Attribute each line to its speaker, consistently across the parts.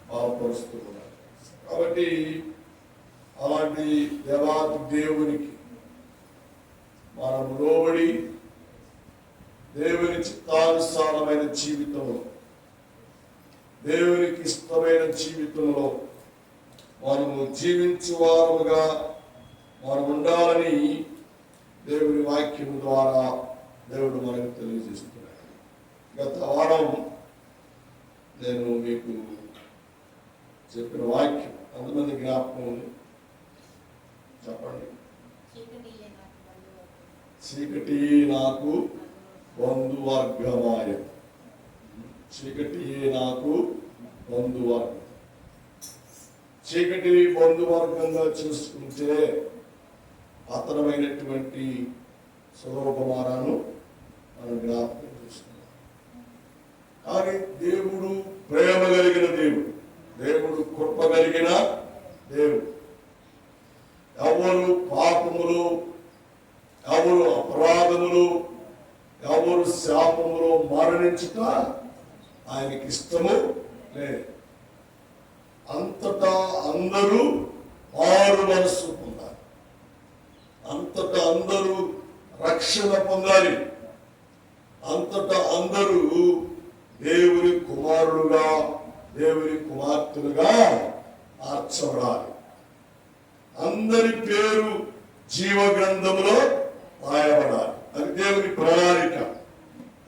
Speaker 1: బలపరుస్తూ ఉన్నారు. కాబట్టి అలాంటి దేవాది దేవునికి మనం లోబడి దేవుని చిత్తానుసారమైన జీవితంలో, దేవునికి ఇష్టమైన జీవితంలో మనము జీవించువారముగా మనం ఉండాలని దేవుని వాక్యం ద్వారా దేవుడు మనకు తెలియజేస్తున్నాడు. గత వారం నేను మీకు చెప్పిన వాక్యం అంతమంది జ్ఞాపకం ఉంది. చెప్పండి. చీకటి నాకు బంధువర్గమాయ. చీకటి నాకు బంధువర్గం. చీకటిని బంధువర్గంగా చూసుకుంటే పతనమైనటువంటి సొదొమ మనం జ్ఞాపకం చేస్తున్నాం. కానీ దేవుడు ప్రేమ కలిగిన దేవుడు, దేవుడు కృప కలిగిన దేవుడు. ఎవరు పాపములు, ఎవరు అపరాధములు, ఎవరు శాపములు మరణించుట ఆయనకి ఇష్టము లేదు. అంతటా అందరూ మారు మనస్సు పొందాలి, అంతటా అందరూ రక్షణ పొందాలి, అంతటా అందరూ దేవుని కుమారుడుగా, దేవుని కుమార్తెలుగా మార్చబడాలి. అందరి పేరు జీవ గ్రంథములో రాయబడాలి. అది దేవుని ప్రణాళిక.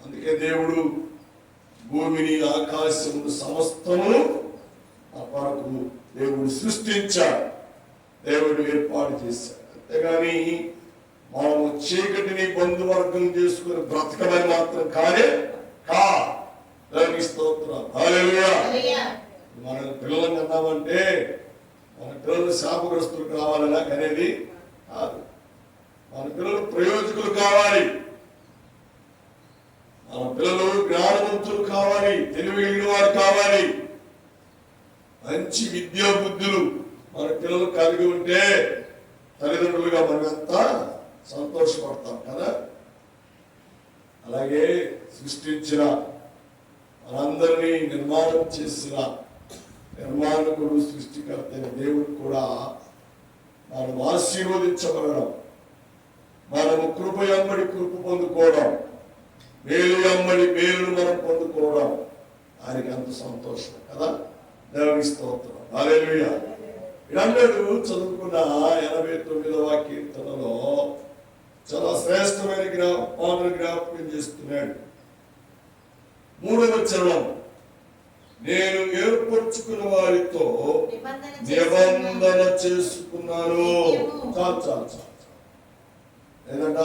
Speaker 1: అందుకే దేవుడు భూమిని, ఆకాశమును సమస్తమును ఆ కొరకు దేవుడు సృష్టించాడు, దేవుడు ఏర్పాటు చేశాడు. అంతేగాని మనము చీకటిని బంధువర్గం చేసుకుని బ్రతకమని మాత్రం కానే కా. దేవునికి స్తోత్రం. హల్లెలూయా. మన పిల్లలను అన్నామంటే మన పిల్లలు శాపగ్రస్తులు కావాలనా అనేది కాదు. మన పిల్లలు ప్రయోజకులు కావాలి, మన పిల్లలు జ్ఞానవంతులు కావాలి, తెలివైన వారు కావాలి. మంచి విద్యా బుద్ధులు మన పిల్లలు కలిగి ఉంటే తల్లిదండ్రులుగా మనమంతా సంతోషపడతాం కదా. అలాగే సృష్టించిన మనందరినీ నిర్మాణం చేసిన నిర్మాణకుడు, సృష్టికర్త దేవుడు కూడా మనం ఆశీర్వదించబడడం, మనము కృప ఎమ్మడి కృప పొందుకోవడం, మేలు ఎమ్మడి మేలును మనం పొందుకోవడం ఆయనకి అంత సంతోషం కదా. దేవునికి స్తోత్రం. హల్లెలూయా. ఇదందరూ చదువుకున్న 89వ కీర్తనలో చాలా శ్రేష్టమైన జ్ఞాపకం చేస్తున్నాడు. 3వ చరణం, నేను ఏర్పరచుకున్న వారితో నిబంధన చేసుకున్నాను. చాలు. ఏంటంట?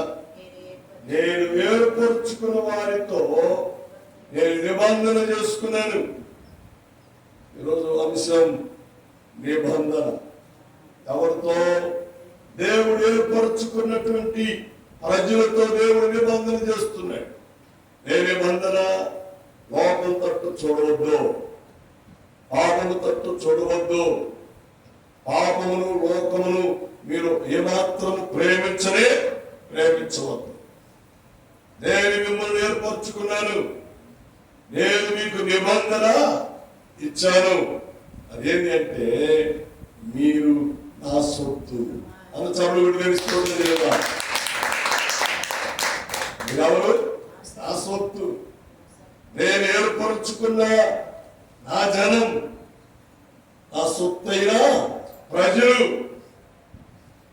Speaker 1: నేను ఏర్పరచుకున్న వారితో నేను నిబంధన చేసుకున్నాను. ఈరోజు అంశం నిబంధన. ఎవరితో? దేవుడు ఏర్పరచుకున్నటువంటి ప్రజలతో దేవుడు నిబంధన చేస్తున్నాడు. ఏ నిబంధన? లోకం తట్టు చూడవద్దు, పాపము తట్టు చూడవద్దు, పాపమును లోకమును మీరు ఏమాత్రం ప్రేమించవద్దు. నేను మిమ్మల్ని ఏర్పరచుకున్నాను, నేను మీకు నిబంధన ఇచ్చాను. అదేంటి అంటే మీరు నా సొత్తు అని చదువు తెలుసుకోండి. లేదా మీరెవరు? నా సొత్తు. నేను ఏర్పరచుకున్న నా జనం, నా సొత్తైన ప్రజలు,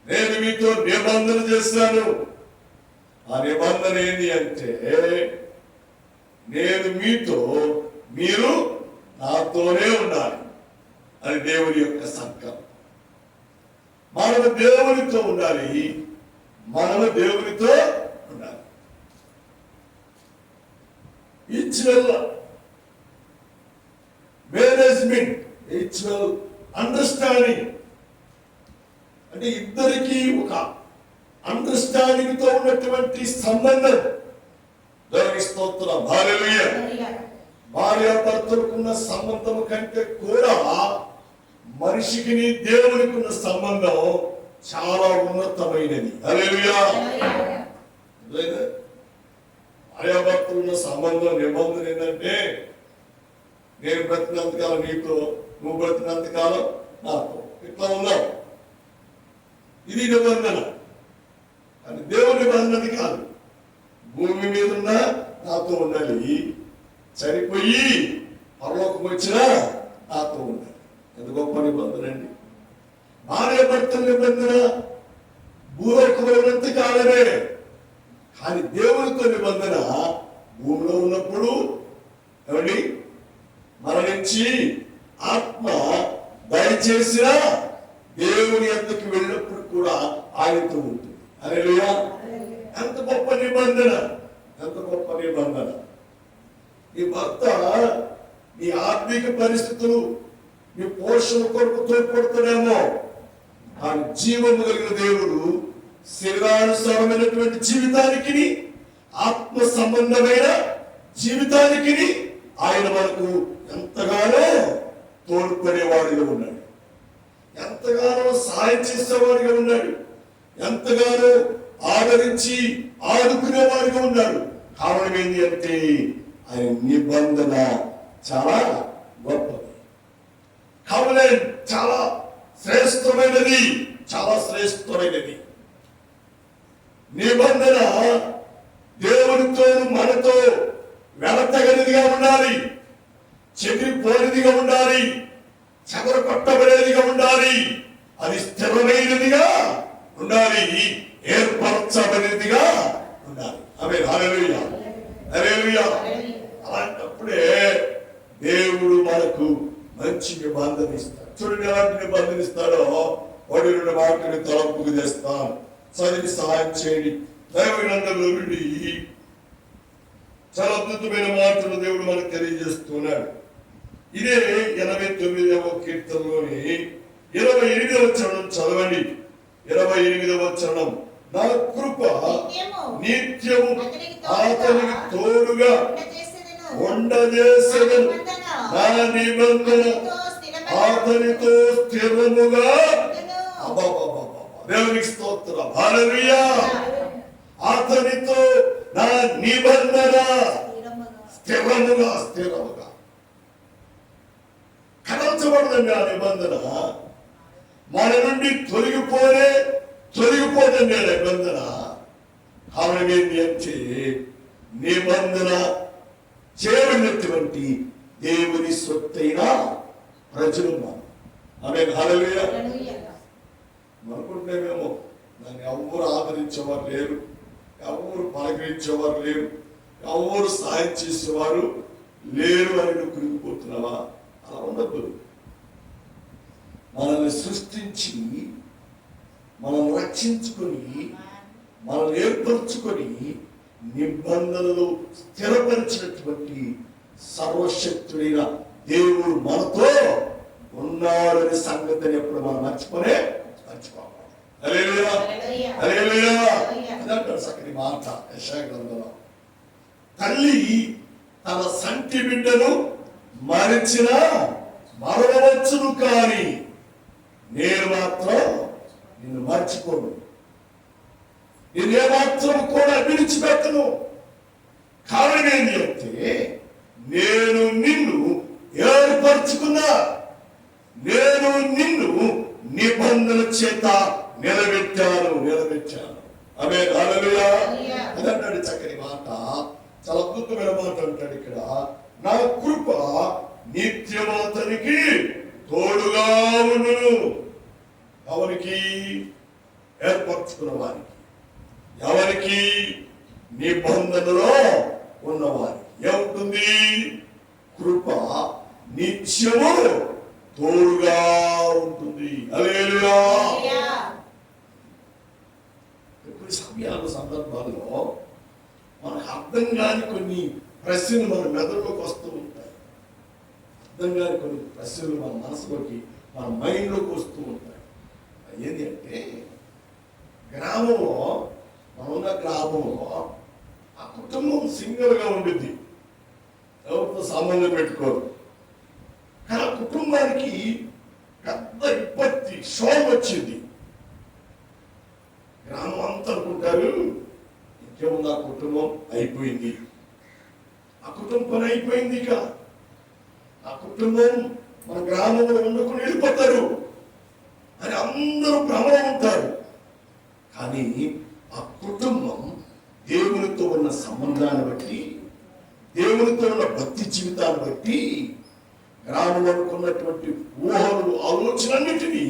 Speaker 1: నేను మీతో నిబంధన చేశాను. ఆ నిబంధన ఏంటి అంటే నేను మీతో, మీరు నాతోనే ఉండాలి. అది దేవుని యొక్క సంకల్పం. మనము దేవునితో ఉండాలి, మనము దేవునితో ఉండాలి. Equal management, equal understanding. అంటే ఇద్దరికి ఒక అండర్స్టాండింగ్ తో ఉన్నటువంటి సంబంధం. దేవునికి స్తోత్రం. హల్లెలూయా. భార్యాభర్తలకున్న సంబంధం కంటే కూడా మనిషికి దేవునికి ఉన్న సంబంధం చాలా ఉన్నతమైనది. హల్లెలూయా. భార్యాభర్తలు ఉన్న సంబంధం నిబంధన ఏంటంటే నేను బ్రతికినంతకాలం నీతో, నువ్వు బ్రతికినంతకాలం నాతో, ఇట్లా ఉన్నావు. ఇది నిబంధన. అది దేవుని నిబంధన కాదు. భూమి మీద ఉన్నా నాతో ఉండాలి, చనిపోయి పరలోకం వచ్చినా నాతో ఉండాలి. ఎంత గొప్ప నిబంధన అండి. భార్య భర్తల నిబంధన భూలోకంలో ఉన్నంత కాలమే. కానీ దేవునితో నిబంధన భూమిలో ఉన్నప్పుడు ఏమండి మరణించి ఆత్మ దయచేసిన దేవుని అంతకు వెళ్ళినప్పుడు కూడా ఆయనతో ఉంటుంది. హల్లెలూయా. ఎంత గొప్ప నిబంధన, ఎంత గొప్ప నిబంధన. నీ భర్త నీ ఆర్థిక పరిస్థితులు నీ పోషణ కొరకు తోడ్పడుతున్నామో, కానీ జీవము కలిగిన దేవుడు శరీరానుసారమైనటువంటి జీవితానికి, ఆత్మ సంబంధమైన జీవితానికి ఆయన మనకు ఎంతగానో తోడ్పడేవాడిగా ఉన్నాడు, ఎంతగానో సహాయం చేసేవాడిగా ఉన్నాడు, ఎంతగానో ఆదరించి ఆదుకునేవాడిగా ఉన్నాడు. కారణం ఏంటి అంటే ఆయన నిబంధన చాలా గొప్పది. కవెనెంట్ చాలా శ్రేష్టమైనది, చాలా శ్రేష్టమైనది. నిబంధన దేవునితో మనతో వెళతగనిదిగా ఉండాలి, చెదిరిపోనిదిగా ఉండాలి, చెదరగొట్టబడేదిగా ఉండాలి, అది స్థిరమైనదిగా ఉండాలి, ఏర్పరచబడినదిగా ఉండాలి. ఆమేన్. హల్లెలూయా, హల్లెలూయా. అలాంటప్పుడే దేవుడు మనకు మంచి నిబంధన ఇస్తాడు. చూడండి ఎలాంటి నిబంధన ఇస్తాడో. వాడి 2 మాటలు తలంపుకు తెస్తాను, చదివి సహాయం చేయండి. దైవగ్రంథంలో నుండి చాలా అద్భుతమైన మాటలు దేవుడు మనకు తెలియజేస్తున్నాడు. ఇదే 89వ కీర్తనలోని 28వ చరణం చదవండి. 28వ చరణం. నా కృప నిత్యము అతనికి తోడుగా ఉండజేసెదను, నా నిబంధన అతనితో స్థిరముగా. దేవునికి స్తోత్రం. హల్లెలూయా. అతనితో నా నిబంధన స్థిరముగా, స్థిరముగా కదల్చబడదండి. ఆ నిబంధన మన నుండి తొలగిపోదండి. ఆ నిబంధన కారణం ఏంటి అంటే నిబంధన చేయబడినటువంటి దేవుని సొత్తైన ప్రజలు మనం. ఆమేన్. హల్లెలూయా. అనుకుంటేమేమో దాన్ని ఎవరు ఆదరించేవారు లేరు, ఎవరు పలకరించేవారు లేరు, ఎవరు సహాయం చేసేవారు లేరు అని నువ్వు కృంగిపోతున్నావా? అలా ఉండదు. మనల్ని సృష్టించి మనల్ని రక్షించుకొని మనల్ని ఏర్పరచుకొని నిబంధనలు స్థిరపరిచినటువంటి సర్వశక్తుడైన దేవుడు మనతో ఉన్నాడనే సంగతిని ఎప్పుడు మనం మర్చిపోవాలి. హల్లెలూయా, హల్లెలూయా. అదంటాడు చక్కని మాట యెషయా గ్రంథంలో. తల్లి తన సంటి బిడ్డను మరిచిన మరవచ్చును, కానీ నేను మాత్రం నిన్ను మర్చిపోను, నేనేమాత్రం కూడా విడిచిపెట్టను. కారణం ఏంటి అంటే నేను నిన్ను ఏర్పరచుకున్నా, నేను నిన్ను నిబంధన చేత నిలబెట్టాను. ఆమేన్. హల్లెలూయా. అదంటాడు చక్కని మాట, చాలా అద్భుతమైన మాట అంటాడు ఇక్కడ. నా కృప నిత్యము అతనికి తోడుగా ఉండును. ఎవరికి? ఏర్పరచుకున్న వారికి, ఎవరికి? నిబంధనలో ఉన్నవారికి ఏముంటుంది? కృప నిత్యము తోడుగా ఉంటుంది. హల్లెలూయా. కొన్ని సమయాలు, సందర్భాల్లో మనకు అర్థం కాని కొన్ని ప్రశ్నలు మన మెదడులోకి వస్తూ ఉంటాయి. అర్థం కాని కొన్ని ప్రశ్నలు మన మనసులోకి, మన మైండ్లోకి వస్తూ ఉంటాయి. ఏంటి అంటే గ్రామంలో, మనం ఉన్న గ్రామంలో ఆ కుటుంబం సింగిల్గా ఉండింది, ఎవరితో సంబంధం పెట్టుకోరు. కానీ ఆ కుటుంబానికి పెద్ద విపత్తి, షోక్ వచ్చింది. గ్రామం అంతా అనుకుంటారు ఇంకేముంది, ఆ కుటుంబం అయిపోయింది, ఆ కుటుంబం పని అయిపోయింది. ఇక ఆ కుటుంబం మన గ్రామంలో వండుకుని వెళ్ళిపోతారు అని అందరూ భ్రమలో ఉంటారు. కానీ ఆ కుటుంబం దేవునితో ఉన్న సంబంధాన్ని బట్టి, దేవునితో ఉన్న భక్తి జీవితాన్ని బట్టి, గ్రామంలో అనుకున్నటువంటి ఊహలు ఆలోచనన్నిటినీ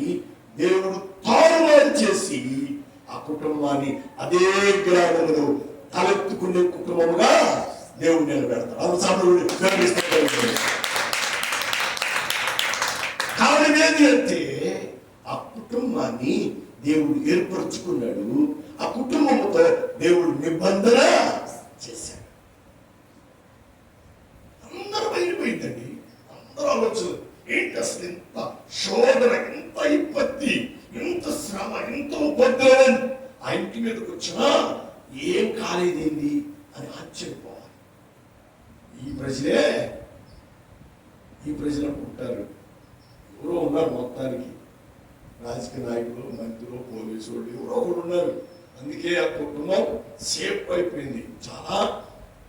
Speaker 1: దేవుడు తారుమారు చేసి ఆ కుటుంబాన్ని అదే గ్రామంలో తలెత్తుకునే కుటుంబముగా దేవుడు నిలబెడతాడు. కారణం ఏంటి అంటే ఆ కుటుంబాన్ని దేవుడు ఏర్పరచుకున్నాడు. ఆ కుటుంబంతో దేవుడు నిబంధన చేశాడు. అందరూ బయటపోయిందండి. అందరూ ఆలోచన ఏంటి, అసలు ఇంత శోధన, ఇంత ఇబ్బంది, ఇంత శ్రమ, ఇంత ఉపద్రవం ఆ ఇంటి మీదకి వచ్చినా ఏం కాలేదేంది అని ఆశ్చర్యపోవాలి. ఈ ప్రజలు అనుకుంటారు ఎవరో ఉన్నారు, మొత్తానికి రాజకీయ నాయకులు, మంత్రులు, పోలీసు వాళ్ళు ఎవరో ఒకరు ఉన్నారు, అందుకే ఆ కుటుంబం సేఫ్ అయిపోయింది, చాలా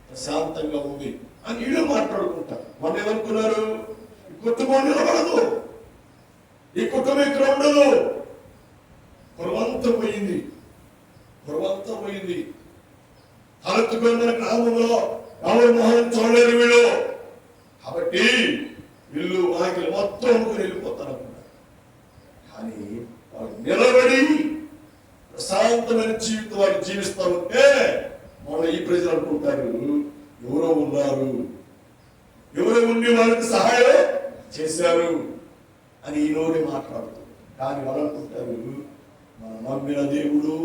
Speaker 1: ప్రశాంతంగా ఉంది అని వీళ్ళు మాట్లాడుకుంటారు. వాళ్ళు ఏమనుకున్నారు, ఈ కుటుంబం నిలబడదు, ఈ కుటుంబం ఇక్కడ ఉండదు, పురవంతం పోయింది, పురవంతం పోయింది. తలెత్తుకున్న గ్రామంలో రాముల మోహన్ చూడలేరు వీళ్ళు, కాబట్టి వీళ్ళు వాకిలు మొత్తం అనుకుని వెళ్ళిపోతారు అనుకున్నారు. కానీ వాళ్ళు నిలబడి ప్రశాంతమైన జీవితం వారు జీవిస్తూ ఉంటే మన ఈ ప్రజలు అనుకుంటారు ఎవరో ఉన్నారు, ఎవరో ఉండి వాళ్ళకి సహాయం చేశారు అని ఈరోజు మాట్లాడుతారు. కానీ వాళ్ళు అనుకుంటారు మనం నమ్మిన దేవుడు,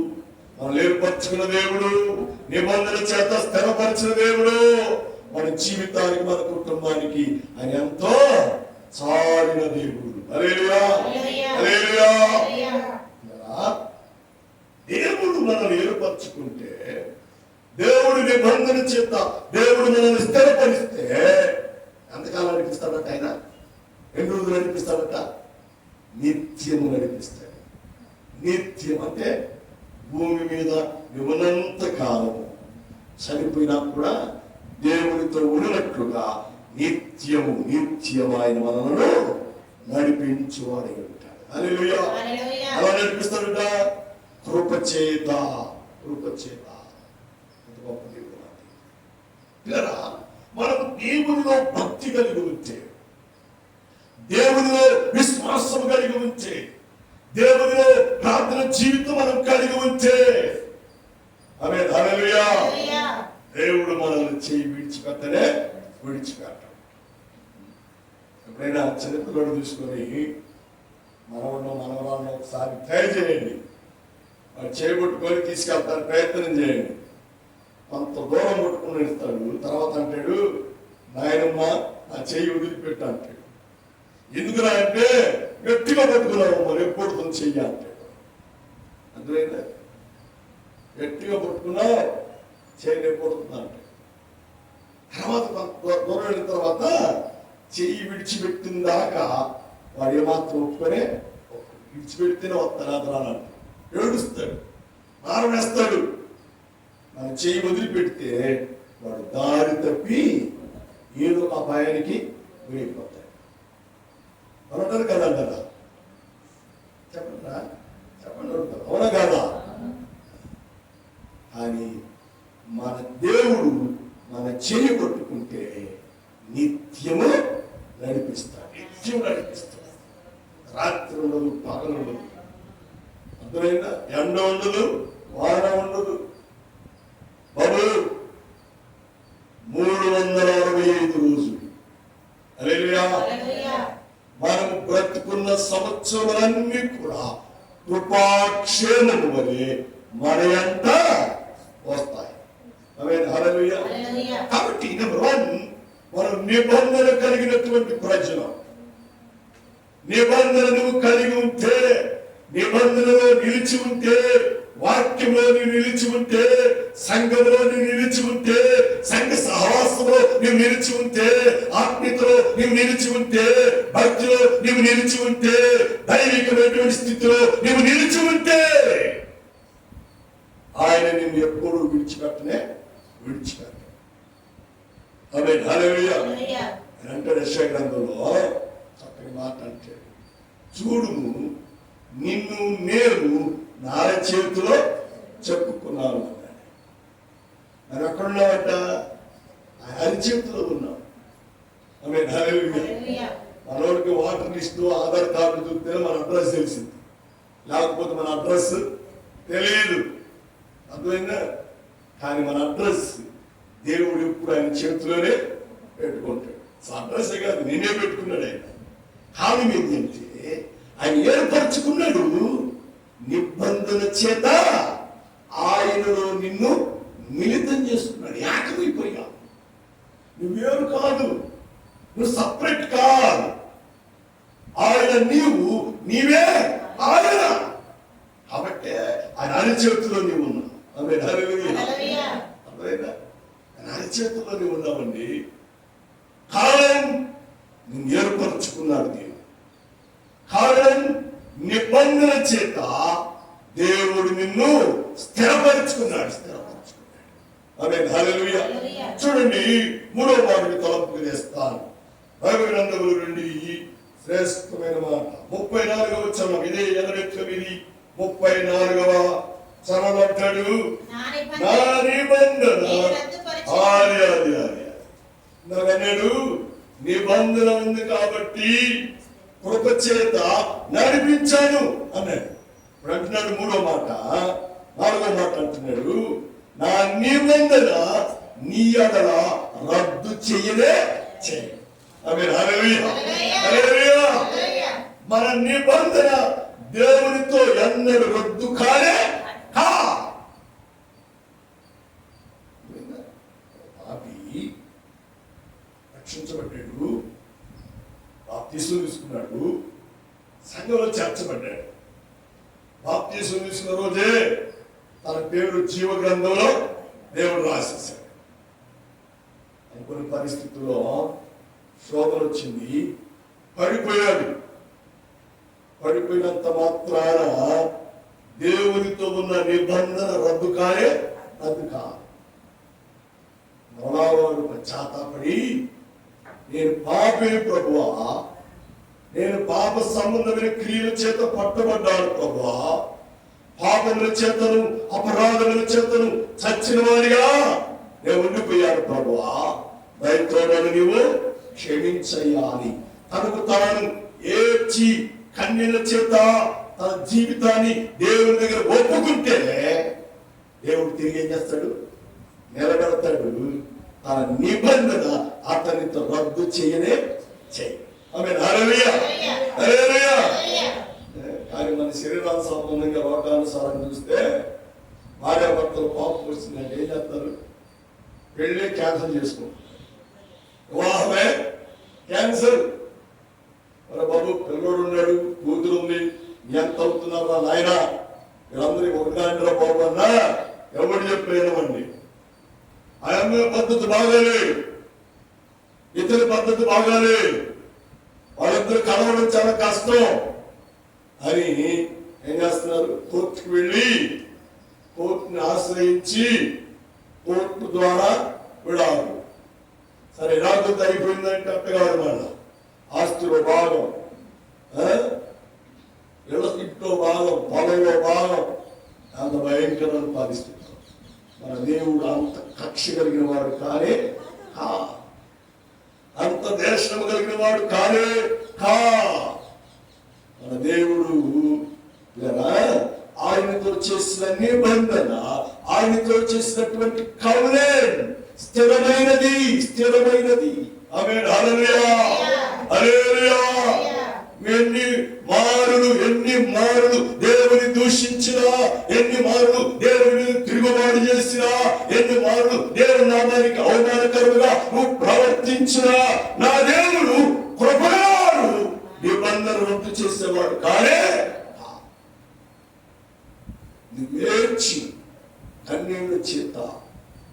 Speaker 1: మనం ఏర్పరచుకున్న దేవుడు, నిబంధన చేత స్థిరపరిచిన దేవుడు మన జీవితానికి, మన కుటుంబానికి ఆయన ఎంతో చాలిన దేవుడు. హల్లెలూయా, హల్లెలూయా. దేవుడు మనల్ని ఏర్పరచుకుంటే, దేవుడి నిబంధన చేత దేవుడు మనల్ని స్థిరపరిస్తే ఎంతకాలం నడిపిస్తాడట ఆయన? 2 రోజులు నడిపిస్తాడట? నిత్యము నడిపిస్తాడు. నిత్యం అంటే భూమి మీద ఉన్నంత కాలము, చనిపోయినా కూడా దేవునితో ఉన్నట్లుగా నిత్యము ఆయన మనలను నడిపించువాడై ఉంటాడు. హల్లెలూయా. అలా నడిపిస్తాడట కృపచేత. గొప్ప దేవుడు. పిల్లరా, మనం దేవునిలో భక్తి కలిగి ఉంటే, దేవునిలో విశ్వాసం కలిగి ఉంటే, దేవునిలో ప్రార్థన జీవితం మనం కలిగి ఉంటే, ఆమేన్, హల్లెలూయా, దేవుడు మనల్ని చేయి విడిచిపెట్టాడు. ఎప్పుడైనా చిన్నపిల్లడు తీసుకొని మనవరాలను ఒకసారి ట్రై చేయండి, వాడు చేయబట్టుకొని తీసుకెళ్తాను, ప్రయత్నం చేయండి. కొంత దూరం పట్టుకుని ఇస్తాడు, తర్వాత అంటాడు నాయనమ్మ నా చెయ్యి వదిలిపెట్టు అంటాడు. ఎందుకురా అంటే గట్టిగా పట్టుకున్నావు, మరి ఎప్పుడు చెయ్యి అంటాడు. అందువల్ల గట్టిగా పట్టుకున్నావు, చెయ్యి ఎప్పుడుతుందా అంటాడు. తర్వాత కొంత దూరం వెళ్ళిన తర్వాత చెయ్యి విడిచిపెట్టిన దాకా వాడు ఏమాత్రం ఒప్పుకొని విడిచిపెడితేనే వస్తాను అంటాడు. ఏడుస్తాడు, మారం వేస్తాడు. మన చెయ్యి వదిలిపెడితే వాడు దారి తప్పి ఏదో ఒక అపాయానికి వెళ్ళిపోతాడు. అంటారు కదా, అంటారా? చెప్పండి అవునా కాదా? కానీ మన దేవుడు మన చెయ్యి పట్టుకుంటే నిత్యము నడిపిస్తాడు. రాత్రి ఉండదు, పగలు ఉండదు, అర్థమైందా? ఎండ ఉండదు, వాన ఉండదు. బాబు 365 రోజులు హల్లెలూయా మనం బ్రతుకున్న సంవత్సరాలన్నీ కూడా కృపాక్షేమము వలె మన యంట వస్తాయి. హల్లెలూయా. కాబట్టి నెంబర్ 1 మనం నిబంధన కలిగినటువంటి ప్రజలు. నిబంధన నువ్వు కలిగి ఉంటే, నిబంధనలో నిలిచి ఉంటే, వాక్యంలో నీవు నిలిచి ఉంటే, సంఘంలో నీవు నిలిచి ఉంటే, సంఘ సహవాసంలో నీవు నిలిచి ఉంటే, ఆత్మీయతలో నీవు నిలిచి ఉంటే, భక్తిలో నీవు నిలిచి ఉంటే, దైవికమైనటువంటి స్థితిలో నీవు నిలిచి ఉంటే ఆయన నిన్ను ఎప్పుడూ విడిచిపెట్టడు. ఆమేన్, హల్లెలూయా. అని అంటాడు యెషయా గ్రంథంలో చక్కని మాట అంటాడు, చూడుము నిన్ను నేను నా చేతిలో చెప్పుకున్నాను అన్నాడు. మనం ఎక్కడున్నామంట? ఆయన చేతిలో ఉన్నాం. ఆమె మనోడికి వాటర్ లిస్టు ఆధార్ కార్డు చూస్తే మన అడ్రస్ తెలిసింది, లేకపోతే మన అడ్రస్ తెలియదు. అర్థమైందా? కానీ మన అడ్రస్ దేవుడు ఇప్పుడు ఆయన చేతిలోనే పెట్టుకుంటాడు. అడ్రస్ కాదు, నేనే పెట్టుకున్నాడు ఆయన. కారణం ఏంటంటే ఆయన ఏర్పరచుకున్నాడు నిబంధన చేత, ఆయనలో నిన్ను మిళితం చేసుకున్నాడు. ఏకమైపోయా. నువ్వేరు కాదు, నువ్వు సపరేట్ కాదు. ఆయన నీవే ఆయన. కాబట్టి ఆయన అరిచేతిలో నీవు ఉన్నావు. అర్థమైందా? ఆయన అరిచేతిలో నీవు ఉన్నావండి. కారణం నిన్ను ఏర్పరచుకున్నాడు దేవుడు. కారణం నిబంధన చేత దేవుడు నిన్ను స్థిరపరుచుకున్నాడు. హల్లెలూయా. చూడండి, 3వ మాటకి తలంపుకు చేస్తాను. బైబిల్ గ్రంథముల నుండి శ్రేష్టమైన మాట 34వ వచనం. ఇదే 34వ చరణం అంటాడు, నా నిబంధన నాకన్నాడు, నిబంధన ఉంది కాబట్టి కృప చేత నడిపించాను అన్నాడు. ఇప్పుడు అంటున్నాడు 3వ మాట. 4వ మాట అంటున్నాడు, నా నిబంధన నీ ఎడల రద్దు చేయలే చేయ. మన నిబంధన దేవునితో ఎన్నడూ రద్దు కాలే కా. పాపి రక్షించబడ్డాడు, బాప్తీసం తీసుకున్నాడు, సంఘంలో చేర్చబడ్డాడు. బాప్తీసం తీసుకున్న రోజే తన పేరు జీవ గ్రంథంలో దేవుడు రాసేశాడు. అనుకున్న పరిస్థితుల్లో శోధన వచ్చింది, పడిపోయాడు. పడిపోయినంత మాత్రాన దేవునితో ఉన్న నిబంధన రద్దు కాలే. మరణాలు పశ్చాత్తాపడి, నేను పాపిని ప్రభువా, నేను పాప సంబంధమైన క్రియల చేత పట్టబడ్డాను ప్రభువా, పాపముల చేతను అపరాధముల చేతను చచ్చిన వాడిగా నేను ఉండిపోయాను ప్రభువా, దయతో నన్ను నీవు క్షమించయ్యాలి. తనకు తాను ఏడ్చి కన్నీళ్ల చేత తన జీవితాన్ని దేవుని దగ్గర ఒప్పుకుంటే దేవుడు తిరిగి ఏం చేస్తాడు? నిలబెడతాడు. తన నిబంధన అతనితో రద్దు చేయనే చేయి. కానీ మన శరీరానికి సంబంధంగా లోకానుసారం చూస్తే భార్యాభర్తలు కోపం వచ్చిందంటే ఏం చేస్తారు? పెళ్ళి క్యాన్సిల్ చేసుకుంటారు, వివాహమే క్యాన్సిల్. మరి బాబు పిల్లడు ఉన్నాడు, కూతురు ఉంది, ఎంత అవుతున్నారా నాయన, వీళ్ళందరికీ ఒకదానిరా బాబు అన్నా ఎవరు చెప్పలేమండి. ఆ అమ్మాయి పద్ధతి బాగాలి, ఇతని పద్ధతి బాగాలి, వాళ్ళిద్దరు కలవడం చాలా కష్టం అని ఏం చేస్తున్నారు? కోర్టుకు వెళ్ళి కోర్టుని ఆశ్రయించి కోర్టు ద్వారా విడాకులు. సరే, విడాకులు అయిపోయిందంటే అట్టగాడు మళ్ళా ఆస్తిలో భాగం, ఇంట్లో భాగం, పొలంలో భాగం. అంత భయంకరమైన పరిస్థితి. మన దేవుడు అంత కక్ష కలిగిన వాడు కానే కా, అంత దేశం కలిగిన వాడు కానే కా. మన దేవుడు ఆయనతో చేసిన నిబంధన, ఆయనతో చేసినటువంటి కవెనెంట్ స్థిరమైనది. ఆమేన్. హల్లెలూయా, హల్లెలూయా. ఎన్ని మారులు దేవుని దూషించినా, ఎన్ని మారులు దేవుని తిరుగుబాటు చేసినా, ఎన్ని మారులు దేవుని నామానికి అవమానకరముగా నువ్వు ప్రవర్తించినా, నా దేవుడు కృపగాడు, నిబంధన రద్దు చేసేవాడు కానే. నువ్వేర్చి కన్నీళ్ళ చేత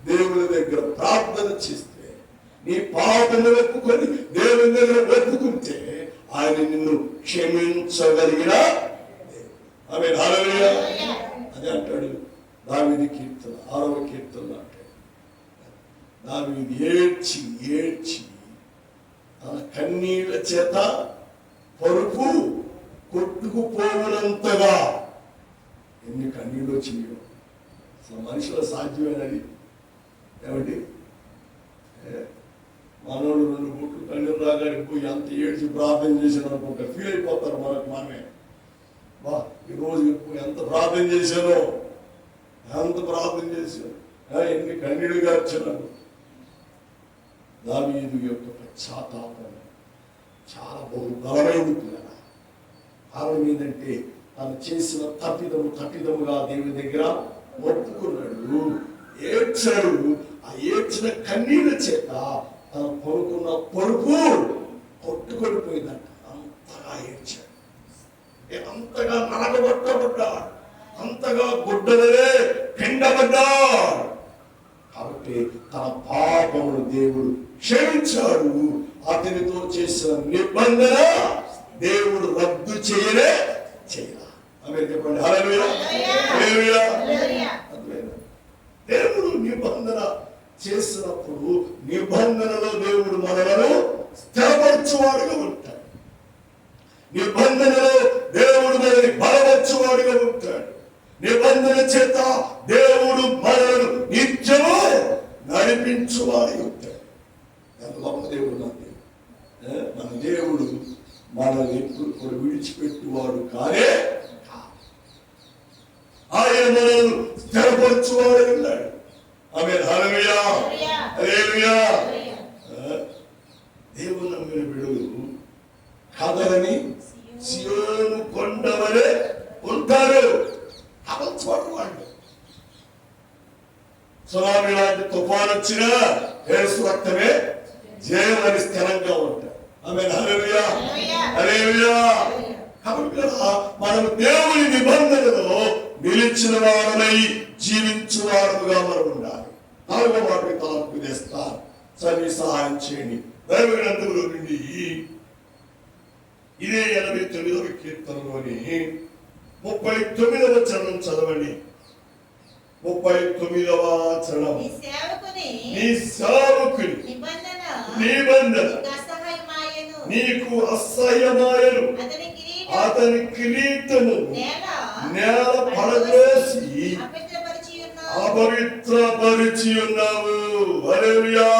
Speaker 1: దేవుని దగ్గర ప్రార్థన చేస్తే, నీ పాపను ఒప్పుకొని దేవుని దగ్గర ఒప్పుకుంటే ఆయన నిన్ను క్షమించగలిగిన. ఆమేన్. హల్లెలూయా. అదే అంటాడు దావీదు కీర్తన 6వ కీర్తన అంటాడు, దావీదు ఏడ్చి తన కన్నీళ్ల చేత పరుపు కొట్టుకుపోవనంతగా ఎన్ని కన్నీళ్ళు వచ్చినాయో. అసలు మనుషుల సాధ్యమేనది. ఏమిటి మనోడు 2 బుట్లు కన్నీరు రాగానే పోయి అంత ఏడ్చి ప్రార్థన చేశాను అనుకుంటా ఫీల్ అయిపోతారు మనమే. ఈరోజు ఎంత ప్రార్థన చేశానో, ఎంత ప్రార్థన చేశాను, ఎన్ని కన్నీళ్ళు గార్చాను. దావీదు యొక్క పశ్చాత్తాపం చాలా బలమైంది కదా. కారణం ఏంటంటే తను చేసిన తప్పిదముగా దేవుని దగ్గర ఒప్పుకున్నాడు, ఏడ్చాడు. ఆ ఏడ్చిన కన్నీళ్ళ చేత తను పడుకున్న పరుపు కొట్టుకొనిపోయిందంట. అంతగా ఏడ్చాడు, అంతగా నరకబట్టబడ్డాడు, అంతగా గుడ్డలే పిండబడ్డాడు. కాబట్టి తన పాపమును దేవుడు క్షమించాడు. అతనితో చేసిన నిబంధన దేవుడు రద్దు చేయలే. చెప్పండి హల్లెలూయా. దేవుడు నిబంధన చేసినప్పుడు నిబంధనలో దేవుడు మనలను స్థిరపరచువాడుగా ఉంటాడు. నిబంధనలో దేవుడు మనల్ని బలపరచువాడుగా ఉంటాడు. నిబంధన చేత దేవుడు మనలను నిత్యము నడిపించువాడుగా ఉంటాడు. ఎంత గొప్ప దేవుడు మన దేవుడు మనల్ని ఎప్పుడు కూడా విడిచిపెట్టువాడు కానే. ఆయన మనల్ని స్థిరపరచువాడు ఉన్నాడు. ఆమేన్ హల్లెలూయా హల్లెలూయా. దేవుని నమ్మిన బిడ్డలు కదలని సియోను కొండ వలె ఉంటారు. కదల్చబడు వాళ్ళు. సునామీ లాంటి తుఫాను వచ్చినా యేసు రక్తమే జయమని స్థిరంగా ఉంటారు. ఆమేన్ హల్లెలూయా హల్లెలూయా. కాబట్టి మనం దేవుని నిబంధనలో నిలిచిన వారమై జీవించు వారముగా మనం ఉండాలి. 4వ మాటకి తలపు తెస్తాను. చదివి సహాయం చేయండి. దైవ గ్రంథంలో నుండి ఇదే 89వ కీర్తనలోని 39వ చరణం చదవండి. 39వ చరణం. నీ సేవకుని నిబంధన నీకు అసహ్యమాయను, అతని కిరీటము నేల పడవేసి అపవిత్రపరిచి ఉన్నావు. హల్లెలూయా.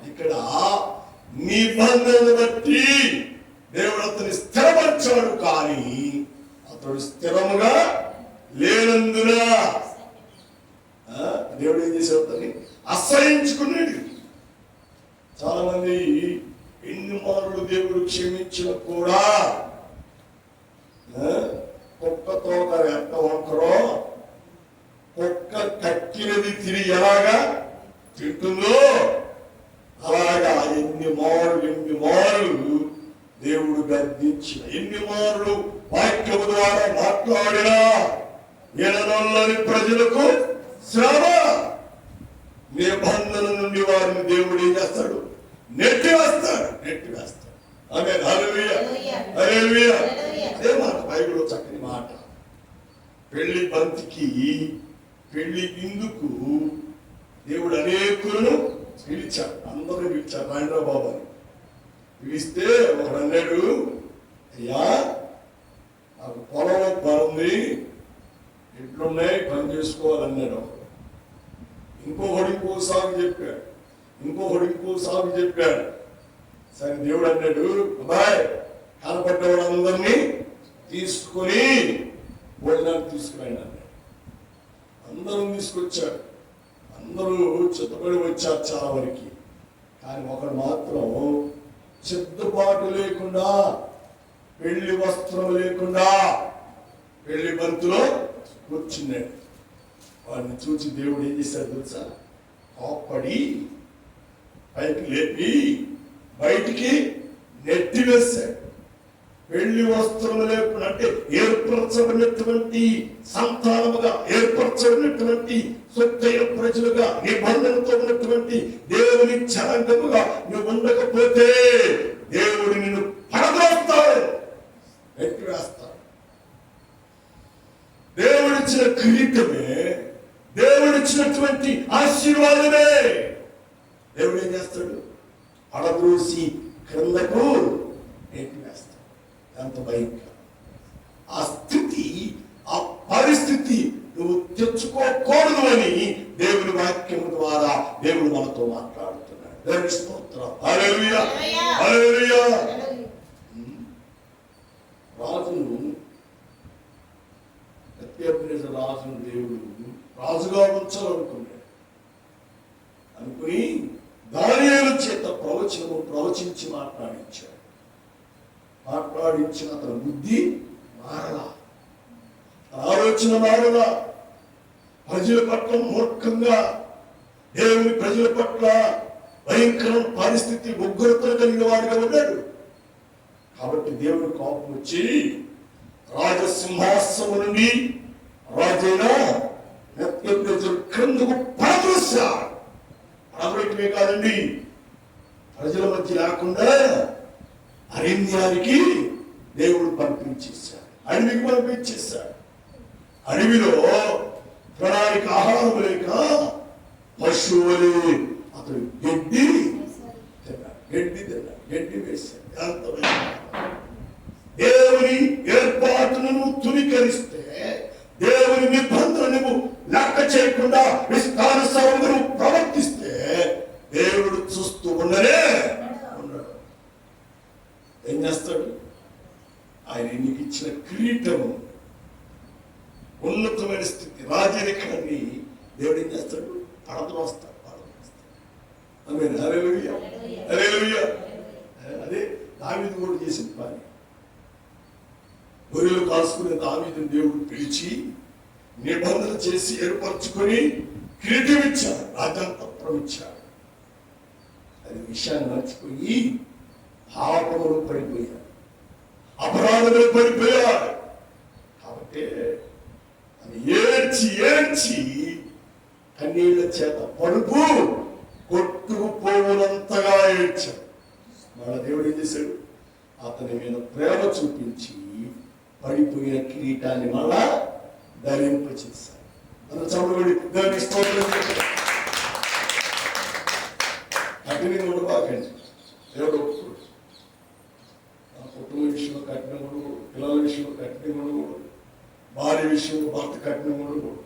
Speaker 1: ఇక్కడ నిబంధన బట్టి దేవుడు అతని స్థిరపరిచాడు, కానీ అతడు స్థిరముగా లేనందున దేవుడు ఏం చేశాడు? అతన్ని అసహించుకున్నాడు. చాలా మంది ఎన్ని మారులు దేవుడు క్షమించిన కూడా కుక్కతో ఎంత వంకరో, కుక్క కక్కినది తిరిగి ఎలాగా తింటుందో అలాగా ఎన్ని మారులు దేవుడు గద్దించిన, ఎన్ని మారులు వాక్యము ద్వారా మాట్లాడినా విననొల్లని ప్రజలకు శ్రమ. నిబంధన నుండి వారిని దేవుడు ఏం చేస్తాడు? నెట్టివేస్తాడు. ఆమేన్ హల్లెలూయా హల్లెలూయా. అదే మాట బైబిల్లో చక్కని మాట. పెళ్లి బంతికి, పెళ్లి విందుకు దేవుడు అనేకులను పిలిచాడు. అందరూ పిలిచాడు. రాండ్రా బాబు అని పిలిస్తే ఒకడు అన్నాడు, అయ్యా నాకు పొలంలో పనుంది, ఎట్లున్నాయి పని చేసుకోవాలన్నాడు. ఇంకో సాగు చెప్పాడు. సరే దేవుడు అన్నాడు, అబ్బాయి కనపడ్డ వాళ్ళందరినీ తీసుకొని భోజనానికి తీసుకురండి అన్నాడు. అందరూ తీసుకొచ్చాడు. అందరూ చిత్తపడి వచ్చారు చాలా వరకు. కానీ ఒకడు మాత్రం చిత్తుబాటు లేకుండా, పెళ్లి వస్త్రం లేకుండా పెళ్లి బంతిలో కూర్చున్నాడు. వాడిని చూసి దేవుడు ఏం చేశాడు తెలుసా? కోప్పడి పైకి లేపి బయటికి నెట్టివేశాడు. పెళ్లి వస్త్రము లేకుండా అంటే ఏర్పరచబడినటువంటి సంతానముగా, ఏర్పరచబడినటువంటి సొత్తైన ప్రజలుగా, నిబంధనతో ఉన్నటువంటి దేవుని జనాంగముగా నువ్వు ఉండకపోతే దేవుడు నిన్ను పడగొడతాడు, నెట్టివేస్తాడు. దేవుడిచ్చిన కిరీటమే, దేవుడిచ్చినటువంటి ఆశీర్వాదమే దేవుడు ఏం చేస్తాడు? పడద్రోసి క్రిందకు నెట్టివేస్తాడు. ఎంత భయంకరం ఆ స్థితి, ఆ పరిస్థితి నువ్వు తెచ్చుకోకూడదు అని దేవుని వాక్యం ద్వారా దేవుడు మనతో మాట్లాడుతున్నాడు. దేవుని స్తోత్రం. హల్లెలూయా, హల్లెలూయా. రాజును, రాజును దేవుడు రాజుగా ఉంచాలనుకున్నాడు. అనుకుని దానియేలు చేత ప్రవచించి మాట్లాడించాడు. మాట్లాడించిన అతని బుద్ధి మారలా, ఆలోచన మారలా. ప్రజల పట్ల మూర్ఖంగా, దేవుని ప్రజల పట్ల భయంకర పరిస్థితి, ఉగ్రతలు కలిగిన వాడిగా ఉన్నాడు. కాబట్టి దేవుని కోపం వచ్చి రాజసింహాసనం నుండి రాజైన నెబుకద్నెజరు క్రిందకు పడదోశాడు. పడవేయటమే కాదండి, ప్రజల మధ్య లేకుండా అరణ్యానికి దేవుడు పంపించేశాడు, అడవికి పంపించేశాడు. అడవిలో ప్రణాళిక ఆహారం లేక పశువులు అతడు గడ్డి తిన్నాడు, గడ్డి వేశాడు. దేవుని ఏర్పాటును తునీకరిస్తే, దేవుని నిబంధనను లెక్క చేయకుండా ఇష్టానుసారంగా ప్రవర్తిస్తే దేవుడు చూస్తూ ఉండనే ఉన్నాడు. ఏం చేస్తాడు? ఆయన నీకు ఇచ్చిన కిరీటము, ఉన్నతమైన స్థితి, రాజరికాన్ని దేవుడు ఏం చేస్తాడు? పడద్రోస్తాడు. ఆమేన్. హల్లెలూయా, హల్లెలూయా. అదే దావీదు కూడా చేసిన పని. గొర్రెలు కాసుకునే దావీదుని దేవుడు పిలిచి నిబంధన చేసి ఏర్పరచుకొని కిరీటం ఇచ్చాడు, రాజాంతత్వం ఇచ్చాడు. అది విషయాన్ని మర్చిపోయి పాపములు పడిపోయాడు, అపరాధములు పడిపోయాడు. కాబట్టి అది ఏడ్చి ఏడ్చి కన్నీళ్ల చేత పడుపు కొట్టుకుపోవునంతగా ఏడ్చాడు. వాళ్ళ దేవుడు ఏం చేశాడు? అతని మీద ప్రేమ చూపించి పడిపోయిన కిరీటాన్ని మళ్ళా ధరింపచేశాడు. మన చదువుడి దానికి స్తోత్రం. కఠినంగా ఉండబాకండి. దేవుడు ఒప్పుకోడు. ఆ కుటుంబ విషయంలో కఠినంగా ఉండకూడదు, పిల్లల విషయంలో కఠినంగా ఉండకూడదు, భార్య విషయంలో భర్త కఠినంగా ఉండకూడదు,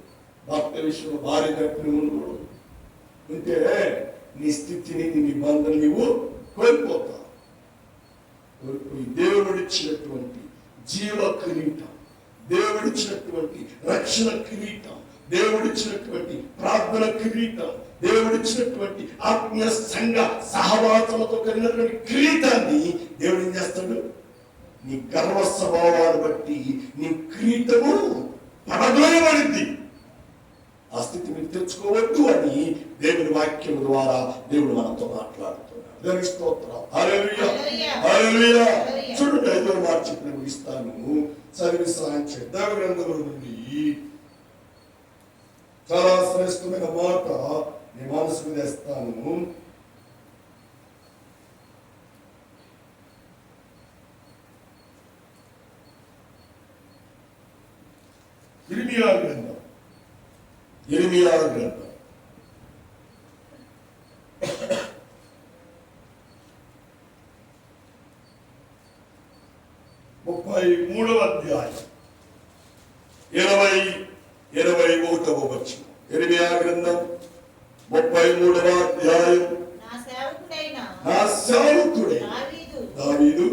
Speaker 1: భర్త విషయంలో భార్య కఠినంగా ఉండకూడదు. ఉంటే నీ స్థితిని, నీ నిబంధనలు నీవు కోల్పోతావు. కోల్పోయి దేవుడిచ్చినటువంటి జీవ కిరీటం, దేవుడిచ్చినటువంటి రక్షణ కిరీటం, దేవుడిచ్చినటువంటి ప్రార్థన కిరీటం, దేవుడిచ్చినటువంటి ఆత్మీయ సంఘ సహవాసంతో కలిగినటువంటి కిరీటాన్ని దేవుడు ఏం చేస్తాడు? నీ గర్వ స్వభావాన్ని బట్టి నీ కిరీటము పడదోయబడింది. ఆ స్థితి మీరు తెచ్చుకోవద్దు అని దేవుని వాక్యం ద్వారా దేవుడు మనతో మాట్లాడుతున్నాడు. దేవుని స్తోత్రం. హల్లెలూయా, హల్లెలూయా. చూడండి, 5వ మాట చెప్పిన ముగిస్తాను. చదివి సహాయం చేయండి. దైవ గ్రంథముల నుండి చాలా శ్రేష్టమైన మాట నీ మనసుకు తెస్తాను. ఇర్మియా గ్రంథం, ఇర్మియా గ్రంథం 33వ అధ్యాయం 21వ వచనం. ఇర్మియా గ్రంథం 33వ అధ్యాయం. నా సేవకుడైన దావీదు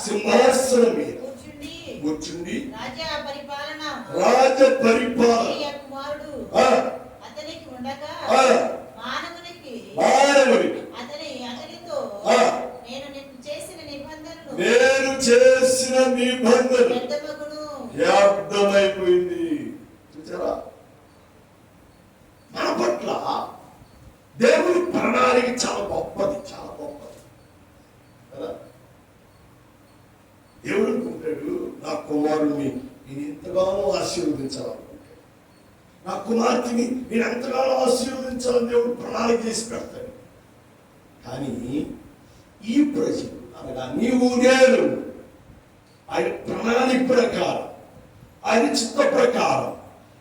Speaker 1: సింహాసనం మీద కూర్చుండి రాజ పరిపాలన మానవునికి నేను చేసిన నిబంధన వ్యర్థమైపోయింది. చూసారా? మన పట్ల దేవుని ప్రణాళిక చాలా గొప్పది, చాలా గొప్పది కదా. దేవుడు అనుకుంటాడు, నా కుమారుడిని నేను ఎంతగానో ఆశీర్వదించాలనుకుంటాడు, నా కుమార్తెని నేను ఎంతగానో ఆశీర్వదించాలని దేవుడు ప్రణాళిక చేసి పెడతాడు. కానీ ఈ ప్రజలు అనగా నీవు నేను ఆయన ప్రణాళిక ప్రకారం, ఆయన చిత్త ప్రకారం,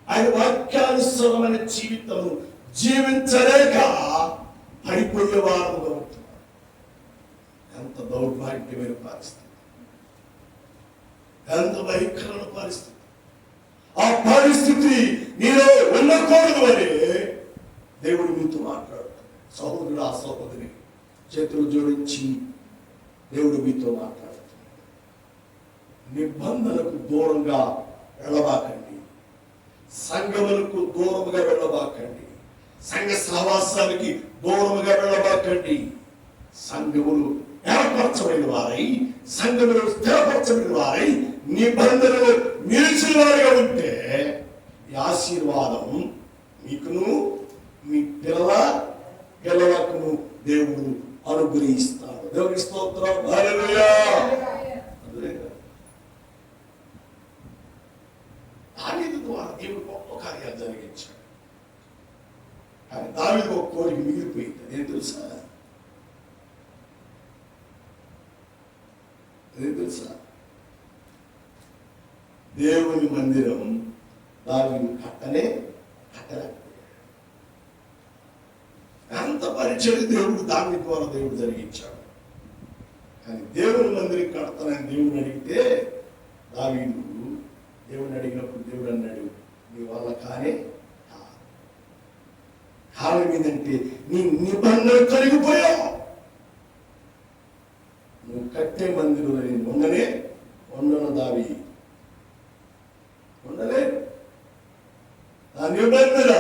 Speaker 1: ఆయన వాక్యానుసరమైన జీవితం జీవించలేక పడిపోయే వారు అవుతున్నారు. ఎంత దౌర్భాగ్యమైన పరిస్థితి, ఎంత భయంకరమైన పరిస్థితి. ఆ పరిస్థితి నీలో ఉండకూడదు అని దేవుడు మీతో మాట్లాడుతాడు. సహోదరుడు, ఆ సహోదరి చేతులు జోడించి దేవుడు మీతో మాట్లాడుతున్నాడు. నిబంధనకు దూరంగా వెళ్ళబాకండి, సంఘములకు దూరముగా వెళ్ళబాకండి, సంఘ సహవాసానికి దూరముగా వెళ్ళబాకండి. సంఘములు ఏర్పరచబడిన వారై, సంఘములు స్థిరపరచబడిన వారై, నిబంధనలు నిలిచిన వారిగా ఉంటే ఈ ఆశీర్వాదం మీకును మీ పిల్లలకును దేవుడు అనుగ్రహిస్తాడు. దేవుని స్తోత్రం. హల్లెలూయా. దావీదు ద్వారా దేవుడు గొప్ప కార్యాలు జరిగించాడు. కానీ దావీదు ఒక కోరిక మిగిలిపోయింది. అదేం తెలుసా? దేవుని మందిరం దావీదు కట్టలేకపోయాడు. అంత పరిచయం దేవుడు దావీదు ద్వారా దేవుడు జరిగించాడు. కానీ దేవుని మందిరం కడతానని దేవుడిని అడిగితే దావీదు దేవుడిని అడిగినప్పుడు దేవుడు అన్నాడు, నీ వల్ల కానే కారణం ఏంటంటే నీ నిబంధన కలిగిపోయావు. నువ్వు కట్టే మందిరంలో నేను ఉండను దావి ఉండలే. నా నిబంధన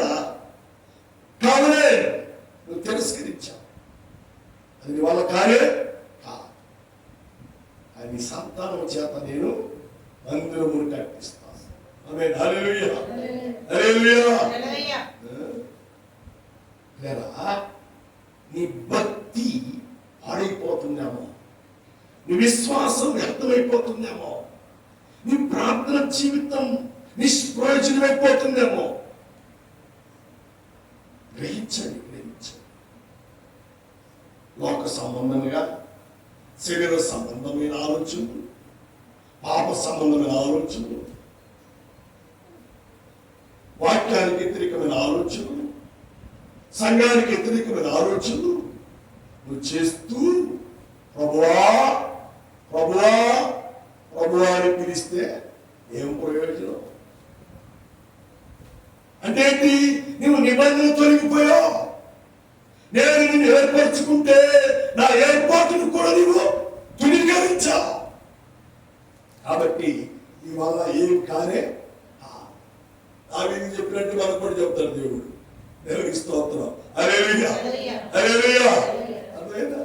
Speaker 1: కాదనే నువ్వు తిరస్కరించావు. అది నీ వల్ల కానే అది సంతానం చేత నేను మందిరమును కట్టిస్తాను. ఆమేన్. హల్లెలూయా. హల్లెలూయా. లేదా నీ భక్తి పాడైపోతుందేమో, నీ విశ్వాసం వ్యర్థమైపోతుందేమో, నీ ప్రార్థన జీవితం నిష్ప్రయోజనమైపోతుందేమో. గ్రహించండి. లోక సంబంధంగా, శరీర సంబంధమైన ఆలోచనలు, పాప సంబంధమైన ఆలోచనలు, వాక్యానికి వ్యతిరేకమైన ఆలోచనలు, సంఘానికి వ్యతిరేకమైన ఆలోచనలు నువ్వు చేస్తూ ప్రభువా ప్రభువా ప్రభువా అని పిలిస్తే ఏం ప్రయోజనం? అంటే నువ్వు నిబంధన తొలగిపోయావు. నేను నిన్ను ఏర్పరచుకుంటే నా ఏర్పాటును కూడా నువ్వు తునీకరించావు. కాబట్టి ఇవాళ ఏం కానే దావీదు చెప్పినట్టు మనకు కూడా చెప్తాడు దేవుడు. దేవునికి స్తోత్రం. హల్లెలూయా. హల్లెలూయా. అర్థమైందా?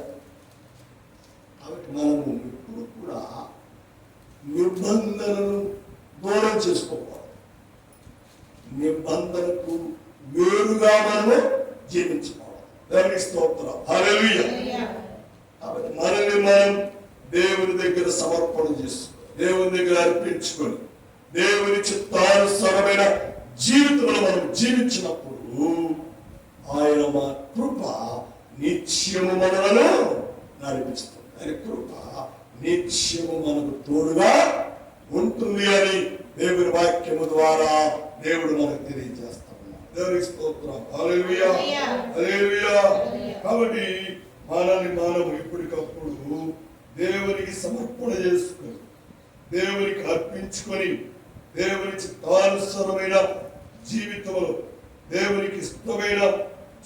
Speaker 1: కాబట్టి మనము ఇప్పుడు కూడా నిబంధనను దూరం చేసుకోవాలి. నిబంధనకు వేరుగా మనము జీవించుకోవాలి. దేవునికి స్తోత్రం. హల్లెలూయా. కాబట్టి మనల్ని మనం దేవుని దగ్గర సమర్పణ చేసుకోవాలి, దేవుని దగ్గర అర్పించుకొని దేవుని చిత్తానుసారమైన జీవితంలో మనం జీవించినప్పుడు ఆయన మా కృప నిత్యము మనలను నడిపిస్తుంది. ఆయన కృప నిత్యము మనకు తోడుగా ఉంటుంది అని దేవుని వాక్యము ద్వారా దేవుడు మనకు తెలియజేస్తా ఉన్నాడు. దేవునికి స్తోత్రం. హల్లెలూయా. హల్లెలూయా. కాబట్టి మనల్ని మనం ఇప్పటికప్పుడు దేవునికి సమర్పణ చేసుకొని దేవునికి అర్పించుకొని దేవుని చిత్తానుసారమైన జీవితంలో, దేవునికి ఇష్టమైన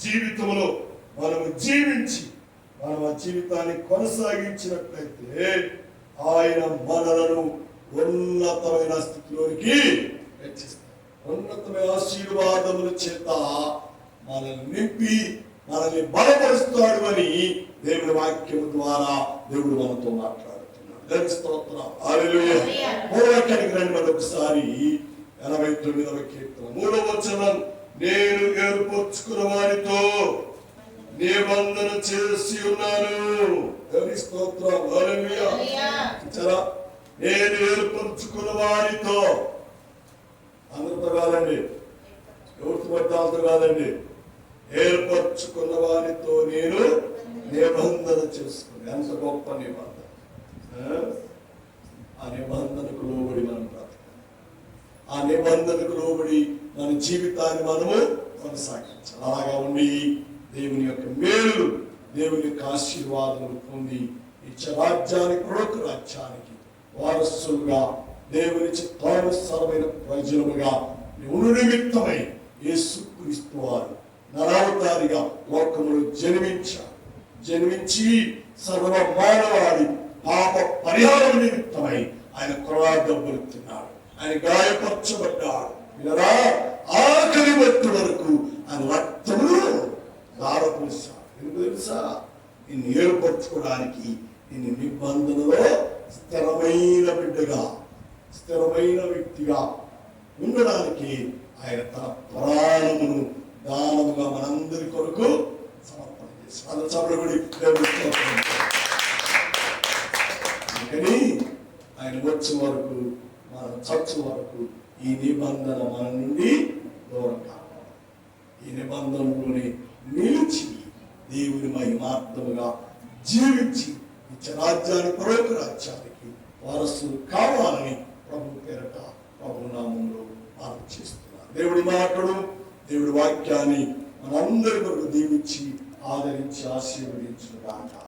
Speaker 1: జీవితంలో మనము జీవించి మనం ఆ జీవితాన్ని కొనసాగించినట్లయితే ఆయన మనలను ఉన్నతమైన స్థితిలోనికి హెచ్చిస్తాడు. ఉన్నతమైన ఆశీర్వాదముల చేత మనల్ని నింపి మనల్ని బలపరుస్తాడు అని దేవుని వాక్యము ద్వారా దేవుడు మనతో మాట్లాడుతున్నాడు. దేవుని స్తోత్రం. హల్లెలూయా. మూలవాక్యానికి రండి. మరొకసారి 89వ కీర్తన 3వ వచనం. నేను ఏర్పరచుకున్న వారితో నిబంధన చేసి ఉన్నాను. దేవుని స్తోత్రం. హల్లెలూయా. నేను ఏర్పరచుకున్న వారితో, అందరితో కాదండి, ఎవరితో పట్టాలతో కాదండి, ఏర్పరచుకున్న వారితో నేను నిబంధన చేసుకుని. ఎంత గొప్ప నిబంధన! ఆ నిబంధనకు లోబడి మనం బ్రతకాలి. ఆ నిబంధనకు లోబడి మన జీవితాన్ని మనము కొనసాగించాలి. అలాగా ఉండి దేవుని యొక్క మేలు, దేవుని యొక్క ఆశీర్వాదములు పొంది నిత్య రాజ్యానికి కొరకు రాజ్యానికి వారసులుగా దేవుని చిత్తానుసారమైన ప్రజలుగా నిన్ను నిమిత్తమై యేసుక్రీస్తు వారు నరావతారిగా లోకములో జన్మించి సర్వ మానవాడి పాప పరిహారం నిమిత్తమై ఆయన కొరాదబ్బలుతున్నాడు. ఆయన గాయపరచబడ్డాడు. ఇలా ఆఖరి వ్యక్తి వరకు ఆయన రక్తమును దారపోసాడు. ఎందుకు తెలుసా? నిన్ను ఏర్పరచుకోవడానికి, నిన్ను నిబంధనలో స్థిరమైన బిడ్డగా, స్థిరమైన వ్యక్తిగా ఉండడానికి ఆయన తన ప్రాణమును దానముగా మనందరి కొరకు సమర్పణ చేశాడు. అందరూ చప్పట్లు అందుకని ఆయన వచ్చే వరకు, మనం చచ్చే వరకు ఈ నిబంధన మన నుండి దూరం కావాలి. ఈ నిబంధనలోనే నిలిచి దేవుని మహిమార్థముగా జీవించి నిత్య రాజ్యాన్ని పరలోక రాజ్యానికి వారసులు కావాలని ప్రభు పేరట ప్రభు నామంలో ఆలోచిస్తున్నారు. దేవుడి మాటలు, దేవుడి వాక్యాన్ని మనందరి కొరకు దీవించి ఆదరించి ఆశీర్వదించుగాక.